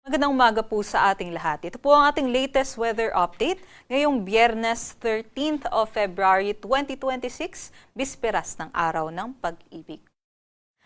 Magandang umaga po sa ating lahat. Ito po ang ating latest weather update ngayong Biyernes 13th of February 2026, bisperas ng Araw ng Pag-ibig.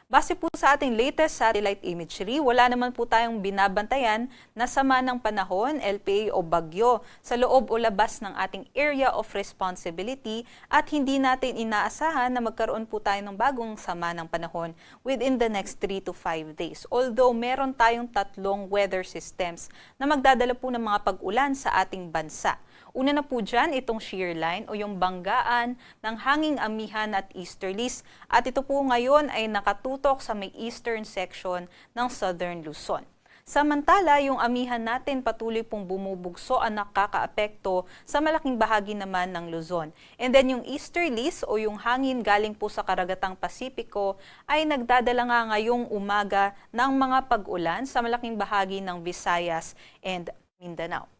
Base po sa ating latest satellite imagery, wala naman po tayong binabantayan na sama ng panahon, LPA o bagyo sa loob o labas ng ating area of responsibility at hindi natin inaasahan na magkaroon po tayo ng bagong sama ng panahon within the next 3 to 5 days. Although meron tayong tatlong weather systems na magdadala po ng mga pag-ulan sa ating bansa. Una na po dyan, itong shear line o yung banggaan ng hanging amihan at easterlies. At ito po ngayon ay nakatutok sa may eastern section ng southern Luzon. Samantala, yung amihan natin patuloy pong bumubugso ang nakakaapekto sa malaking bahagi naman ng Luzon. And then yung easterlies o yung hangin galing po sa karagatang Pasipiko ay nagdadala nga ngayong umaga ng mga pag-ulan sa malaking bahagi ng Visayas and Mindanao.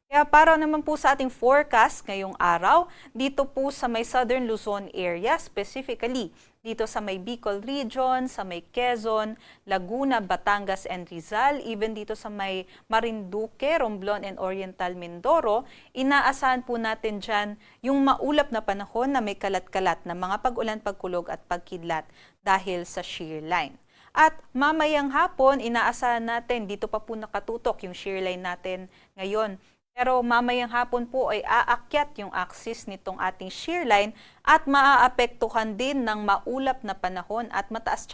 Kaya para naman po sa ating forecast ngayong araw, dito po sa may Southern Luzon area, specifically dito sa may Bicol region, sa may Quezon, Laguna, Batangas and Rizal, even dito sa may Marinduque, Romblon and Oriental Mindoro, inaasahan po natin dyan yung maulap na panahon na may kalat-kalat na mga pag-ulan, pagkulog at pagkidlat dahil sa shear line. At mamayang hapon, inaasahan natin, dito pa po nakatutok yung shear line natin ngayon. Pero mamayang hapon po ay aakyat yung axis nitong ating shear line at maaapektuhan din ng maulap na panahon at mataas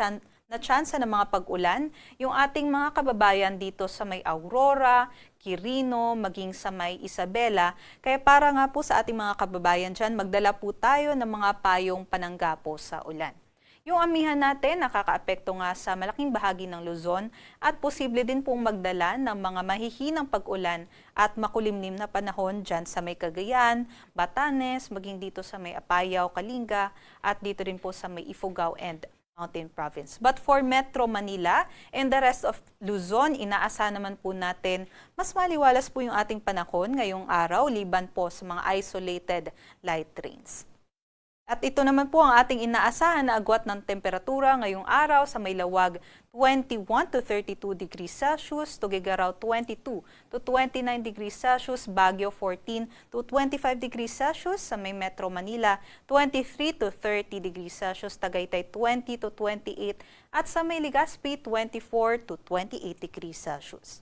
na tsansa ng mga pag-ulan yung ating mga kababayan dito sa may Aurora, Quirino, maging sa may Isabela. Kaya para nga po sa ating mga kababayan dyan, magdala po tayo ng mga payong panangga po sa ulan. Yung amihan natin nakakaapekto nga sa malaking bahagi ng Luzon at posible din pong magdala ng mga mahihinang pag-ulan at makulimlim na panahon dyan sa may Cagayan, Batanes, maging dito sa may Apayao, Kalinga at dito rin po sa may Ifugao and Mountain Province. But for Metro Manila and the rest of Luzon, inaasahan naman po natin mas maliwalas po yung ating panahon ngayong araw liban po sa mga isolated light rains. At ito naman po ang ating inaasahan na agwat ng temperatura ngayong araw sa may Lawag 21 to 32 degrees Celsius, Tuguegarao 22 to 29 degrees Celsius, Baguio 14 to 25 degrees Celsius, sa may Metro Manila 23 to 30 degrees Celsius, Tagaytay 20 to 28 at sa may Legazpi 24 to 28 degrees Celsius.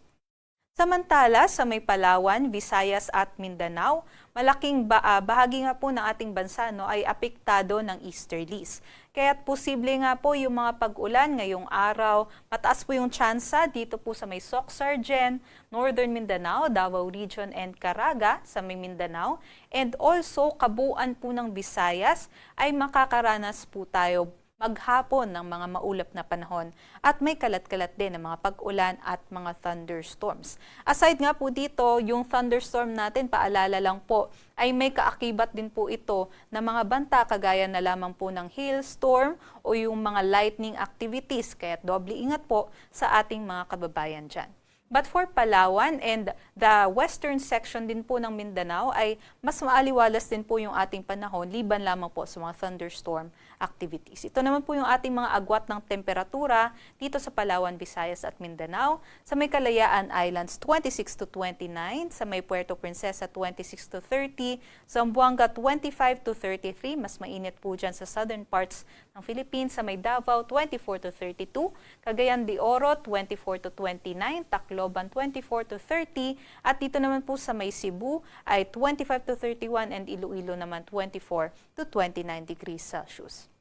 Samantala, sa may Palawan, Visayas at Mindanao, malaking bahagi nga po ng ating bansa ay apektado ng easterlies. Kaya't posible nga po yung mga pag-ulan ngayong araw, mataas po yung tsansa dito po sa may Soc-Sargen, Northern Mindanao, Davao Region and Caraga sa may Mindanao. And also, kabuuan po ng Visayas ay makakaranas po tayo maghapon ng mga maulap na panahon at may kalat-kalat din ng mga pag-ulan at mga thunderstorms. Aside nga po dito, yung thunderstorm natin, paalala lang po, ay may kaakibat din po ito na mga banta kagaya na lamang po ng hailstorm o yung mga lightning activities. Kaya doble ingat po sa ating mga kababayan dyan. But for Palawan and the western section din po ng Mindanao ay mas maaliwalas din po yung ating panahon liban lamang po sa mga thunderstorm activities. Ito naman po yung ating mga agwat ng temperatura dito sa Palawan, Visayas at Mindanao. Sa may Kalayaan Islands 26 to 29, sa may Puerto Princesa 26 to 30, Zamboanga 25 to 33, mas mainit po dyan sa southern parts ng Philippines, sa may Davao 24 to 32, Cagayan de Oro 24 to 29, Tacloban 24 to 30, at dito naman po sa may Cebu ay 25 to 31 and Iloilo naman 24 to 29 degrees Celsius.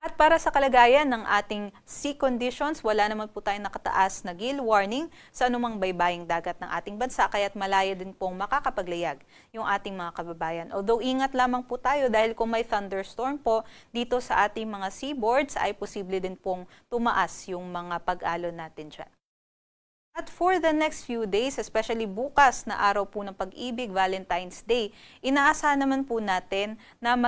At para sa kalagayan ng ating sea conditions, wala naman po tayong nakataas na gale warning sa anumang baybaying dagat ng ating bansa, kaya't malaya din pong makakapaglayag yung ating mga kababayan. Although ingat lamang po tayo dahil kung may thunderstorm po dito sa ating mga seaboards ay posible din pong tumaas yung mga pag-alon natin dyan. At for the next few days, especially bukas na araw po ng Pag-ibig, Valentine's Day, inaasahan naman po natin na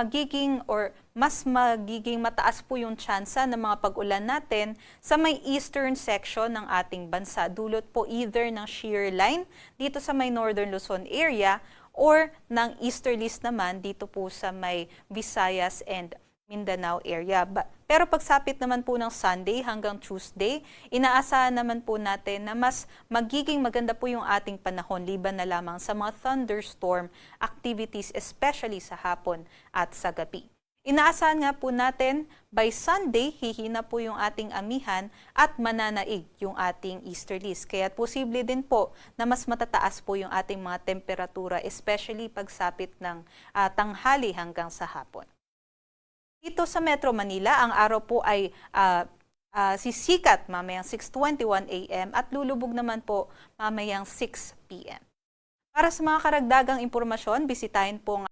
mas magiging mataas po yung tsansa ng mga pag-ulan natin sa may eastern section ng ating bansa. Dulot po either ng shear line dito sa may northern Luzon area or ng easterlies naman dito po sa may Visayas and Mindanao area. Pero pagsapit naman po ng Sunday hanggang Tuesday, inaasahan naman po natin na mas magiging maganda po yung ating panahon liban na lamang sa mga thunderstorm activities, especially sa hapon at sa gabi. Inaasahan nga po natin, by Sunday, hihina po yung ating amihan at mananaig yung ating easterlies. Kaya posible din po na mas matataas po yung ating mga temperatura, especially pagsapit ng tanghali hanggang sa hapon. Dito sa Metro Manila, ang araw po ay sisikat mamayang 6:21 a.m. at lulubog naman po mamayang 6 p.m. Para sa mga karagdagang impormasyon, bisitahin po ang